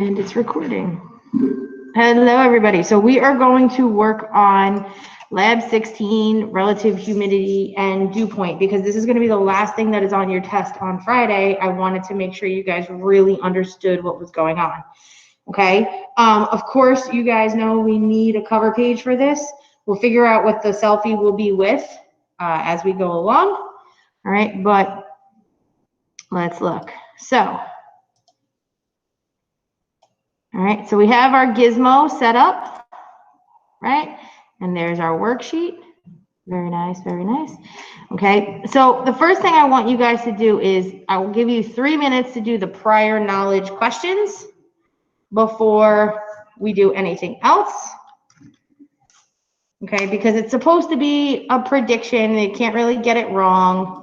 And it's recording. Hello, everybody. So we are going to work on Lab 16, relative humidity and dew point, because this is going to be the last thing that is on your test on Friday. I wanted to make sure you guys really understood what was going on. Okay. Of course, you guys know we need a cover page for this. We'll figure out what the selfie will be with as we go along. All right, but let's look. So. All right, so we have our gizmo set up, right? And there's our worksheet. Very nice, very nice. Okay, so the first thing I want you guys to do is I will give you 3 minutes to do the prior knowledge questions before we do anything else. Okay, because it's supposed to be a prediction. They can't really get it wrong.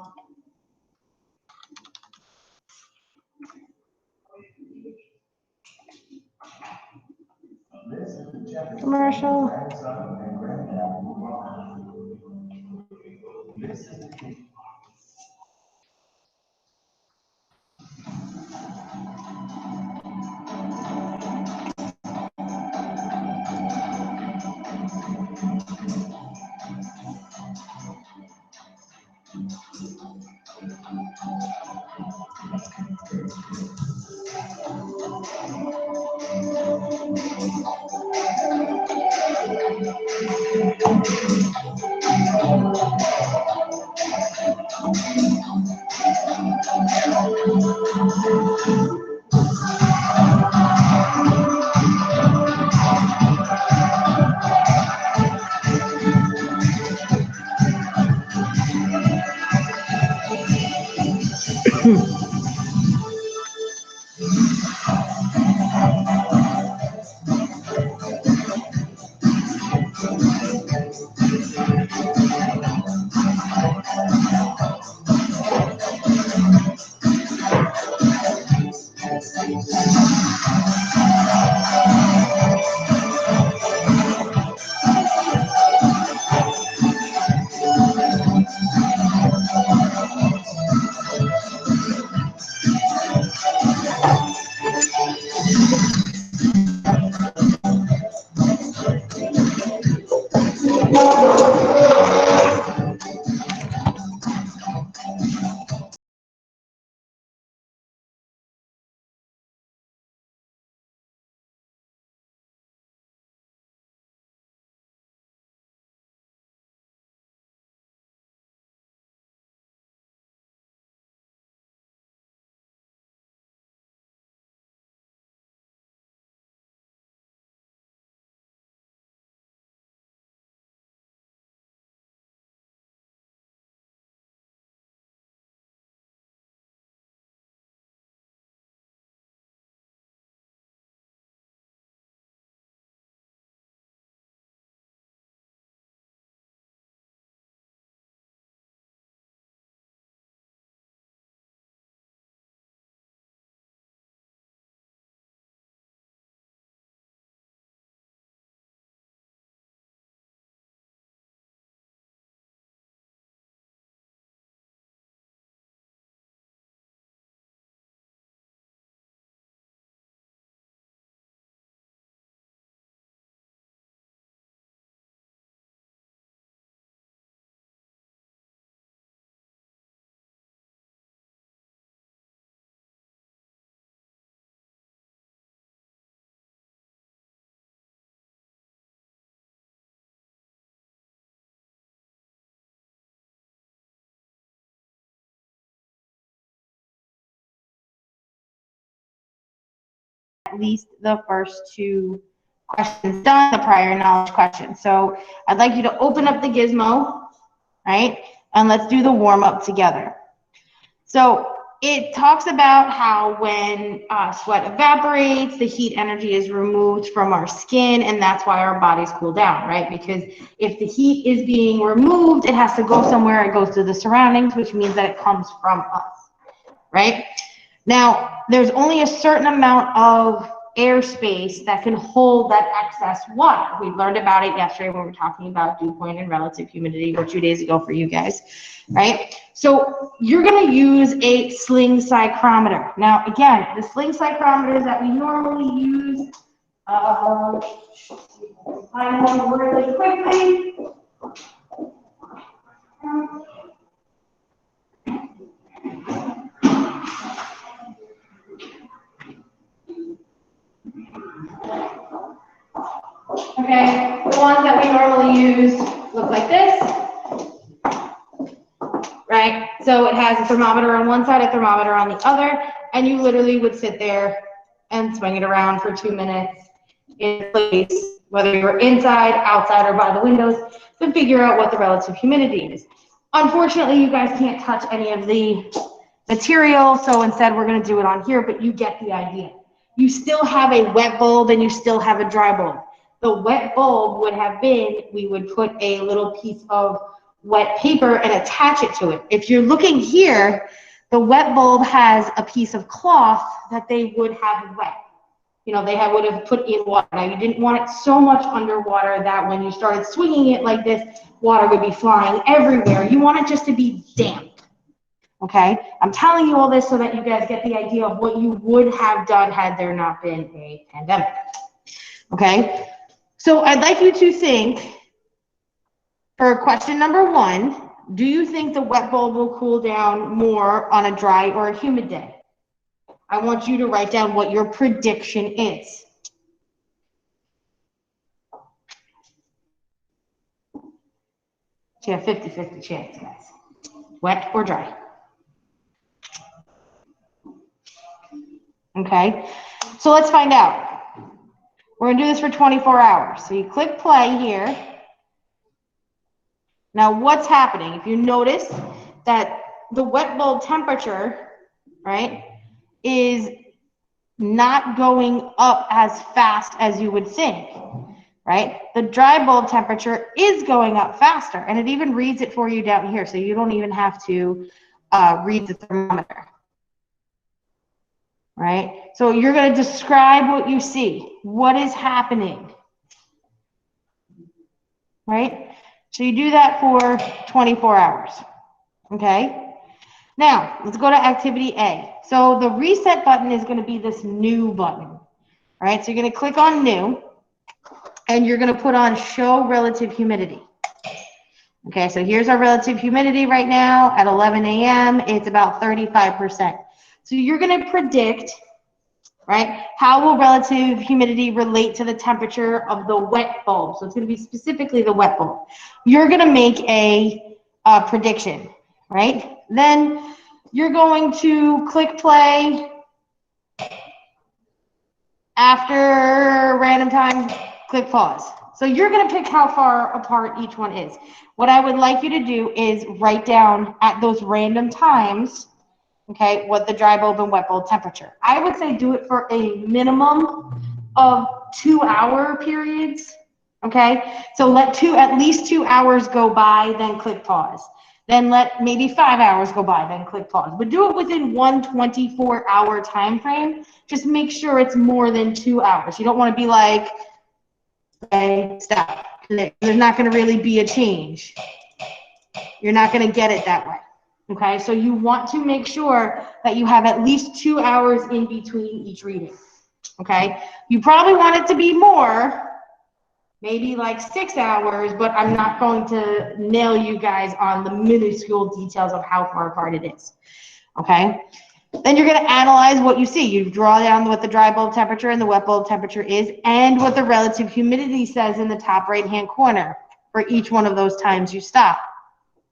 Commercial. At least the first 2 questions done, the prior knowledge questions. So I'd like you to open up the gizmo, right? And let's do the warm up together. So it talks about how when sweat evaporates, the heat energy is removed from our skin, and that's why our bodies cool down, right? Because if the heat is being removed, it has to go somewhere. It goes to the surroundings, which means that it comes from us, right? Now, there's only a certain amount of airspace that can hold that excess water. We learned about it yesterday when we were talking about dew point and relative humidity, or 2 days ago for you guys, right? So you're going to use a sling psychrometer. Now, again, the sling psychrometers that we normally use, find one really quickly. Okay, the ones that we normally use look like this, right? So it has a thermometer on one side, a thermometer on the other, and you literally would sit there and swing it around for 2 minutes in place, whether you're inside, outside, or by the windows, to figure out what the relative humidity is. Unfortunately, you guys can't touch any of the material, so instead we're going to do it on here, but you get the idea. You still have a wet bulb and you still have a dry bulb. The wet bulb would have been, we would put a little piece of wet paper and attach it to it. If you're looking here, the wet bulb has a piece of cloth that they would have wet. You know, they would have put in water. Now, you didn't want it so much underwater that when you started swinging it like this, water would be flying everywhere. You want it just to be damp. Okay, I'm telling you all this so that you guys get the idea of what you would have done had there not been a pandemic. Okay, so I'd like you to think, for question number 1, do you think the wet bulb will cool down more on a dry or a humid day? I want you to write down what your prediction is. So you have 50-50 chance, guys. Wet or dry? Okay, so let's find out. We're gonna do this for 24 hours. So you click play here. Now what's happening? If you notice that the wet bulb temperature, right, is not going up as fast as you would think, right? The dry bulb temperature is going up faster, and it even reads it for you down here, so you don't even have to read the thermometer. Right? So you're going to describe what you see. What is happening? Right? So you do that for 24 hours. Okay? Now, let's go to activity A. So the reset button is going to be this new button. All right? So you're going to click on new, and you're going to put on show relative humidity. Okay, so here's our relative humidity right now at 11 a.m. It's about 35%. So you're going to predict, right, how will relative humidity relate to the temperature of the wet bulb? So it's going to be specifically the wet bulb. You're going to make a prediction, right? Then you're going to click play. After random time, click pause. So you're going to pick how far apart each one is. What I would like you to do is write down at those random times, okay, what the dry bulb and wet bulb temperature. I would say do it for a minimum of 2-hour periods, okay? So let at least 2 hours go by, then click pause. Then let maybe 5 hours go by, then click pause. But do it within one 24-hour time frame. Just make sure it's more than 2 hours. You don't want to be like, okay, stop. There's not going to really be a change. You're not going to get it that way. Okay, so you want to make sure that you have at least 2 hours in between each reading. Okay, you probably want it to be more, maybe like 6 hours, but I'm not going to nail you guys on the minuscule details of how far apart it is. Okay, then you're going to analyze what you see. You draw down what the dry bulb temperature and the wet bulb temperature is, and what the relative humidity says in the top right-hand corner for each one of those times you stop.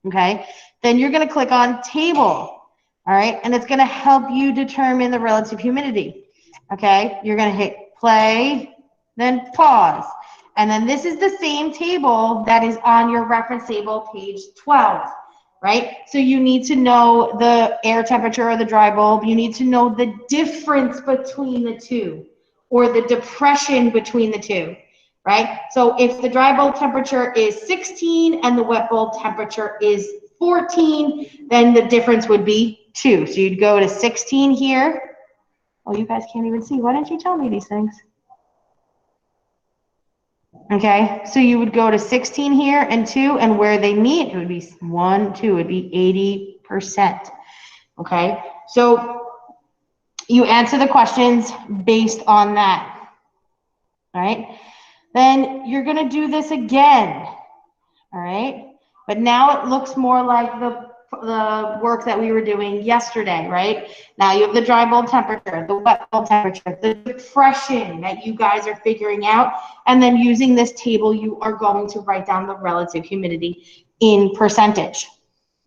Okay, then you're going to click on table, all right, and it's going to help you determine the relative humidity. Okay, you're going to hit play, then pause, and then this is the same table that is on your reference table, page 12, right? So you need to know the air temperature of the dry bulb. You need to know the difference between the two, or the depression between the two. Right? So if the dry bulb temperature is 16 and the wet bulb temperature is 14, then the difference would be 2. So you'd go to 16 here, Oh, you guys can't even see. Why didn't you tell me these things? Okay, so you would go to 16 here and 2, and where they meet, it would be 1, 2, it would be 80%. Okay, so you answer the questions based on that. All right, then you're going to do this again. All right, but now it looks more like the work that we were doing yesterday, right? Now you have the dry bulb temperature, the wet bulb temperature, the depression that you guys are figuring out, and then using this table, you are going to write down the relative humidity in percentage,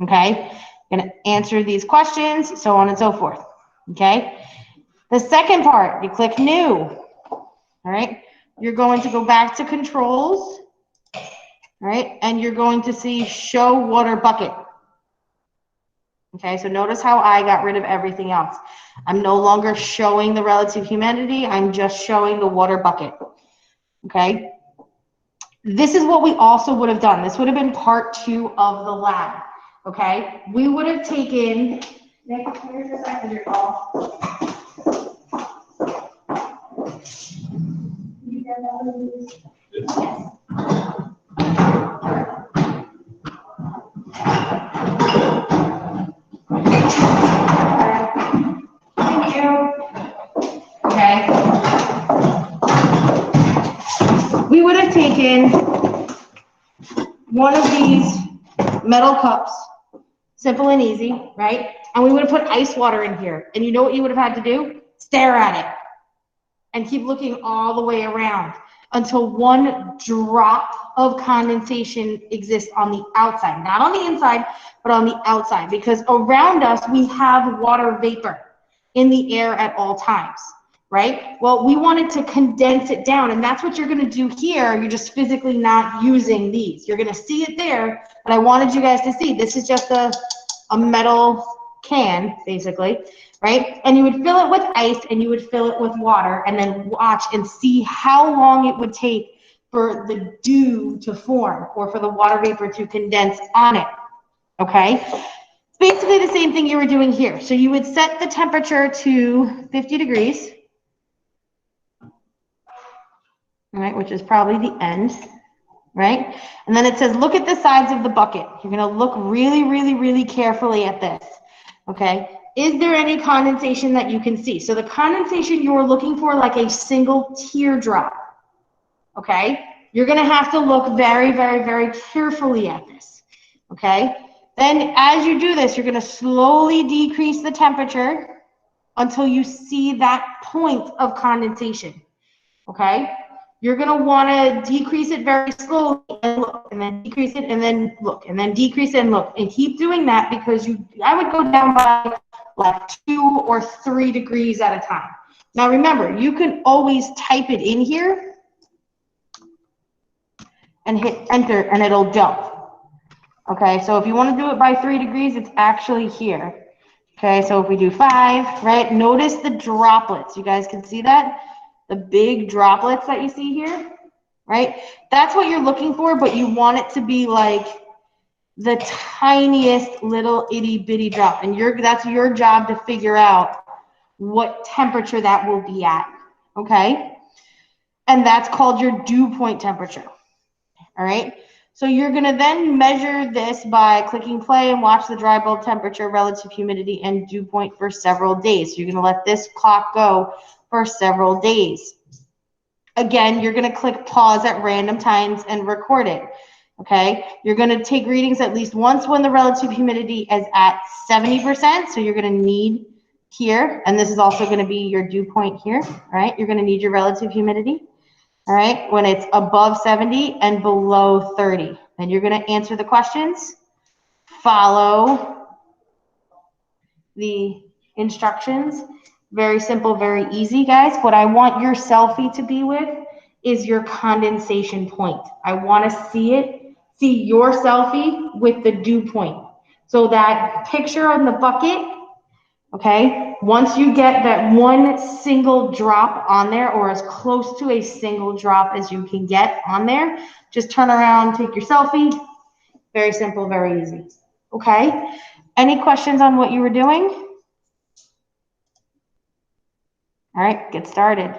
okay? You're gonna answer these questions, so on and so forth, okay? The second part, you click new, all right? You're going to go back to controls, all right? And you're going to see show water bucket. Okay, so notice how I got rid of everything else. I'm no longer showing the relative humidity, I'm just showing the water bucket. Okay, this is what we also would have done. This would have been part 2 of the lab. Okay, we would have taken, Nick, here's your second your call. Yes. Thank you. Okay. We would have taken one of these metal cups, simple and easy, right? And we would have put ice water in here. And you know what you would have had to do? Stare at it and keep looking all the way around until one drop of condensation exists on the outside, not on the inside, but on the outside, because around us we have water vapor in the air at all times, right? Well, we wanted to condense it down, and that's what you're going to do here. You're just physically not using these. You're going to see it there, but I wanted you guys to see this is just a metal can, basically, right? And you would fill it with ice and you would fill it with water and then watch and see how long it would take for the dew to form or for the water vapor to condense on it, okay? It's basically the same thing you were doing here. So you would set the temperature to 50 degrees, all right, which is probably the end, right? And then it says, look at the sides of the bucket. You're gonna look really, really, really carefully at this, okay? Is there any condensation that you can see? So the condensation you're looking for, like a single teardrop, okay? You're gonna have to look very, very, very carefully at this, okay? Then as you do this, you're gonna slowly decrease the temperature until you see that point of condensation, okay? You're gonna wanna decrease it very slowly and look, and then decrease it and then look, and then decrease it and look, and keep doing that because I would go down by like 2 or 3 degrees at a time. Now remember, you can always type it in here and hit enter and it'll jump. Okay, so if you want to do it by 3 degrees, it's actually here. Okay, so if we do 5, right, notice the droplets. You guys can see that? The big droplets that you see here, right? That's what you're looking for, but you want it to be like the tiniest little itty bitty drop. And that's your job to figure out what temperature that will be at, okay? And that's called your dew point temperature, all right? So you're gonna then measure this by clicking play and watch the dry bulb temperature, relative humidity, and dew point for several days. So you're gonna let this clock go for several days. Again, you're gonna click pause at random times and record it, okay? You're gonna take readings at least once when the relative humidity is at 70%, so you're gonna need here, and this is also gonna be your dew point here, right? You're gonna need your relative humidity. All right, when it's above 70 and below 30. Then you're gonna answer the questions, follow the instructions. Very simple, very easy, guys. What I want your selfie to be with is your condensation point. I wanna see your selfie with the dew point. So that picture on the bucket, okay, once you get that one single drop on there or as close to a single drop as you can get on there, just turn around, take your selfie. Very simple, very easy. Okay, any questions on what you were doing? All right, get started.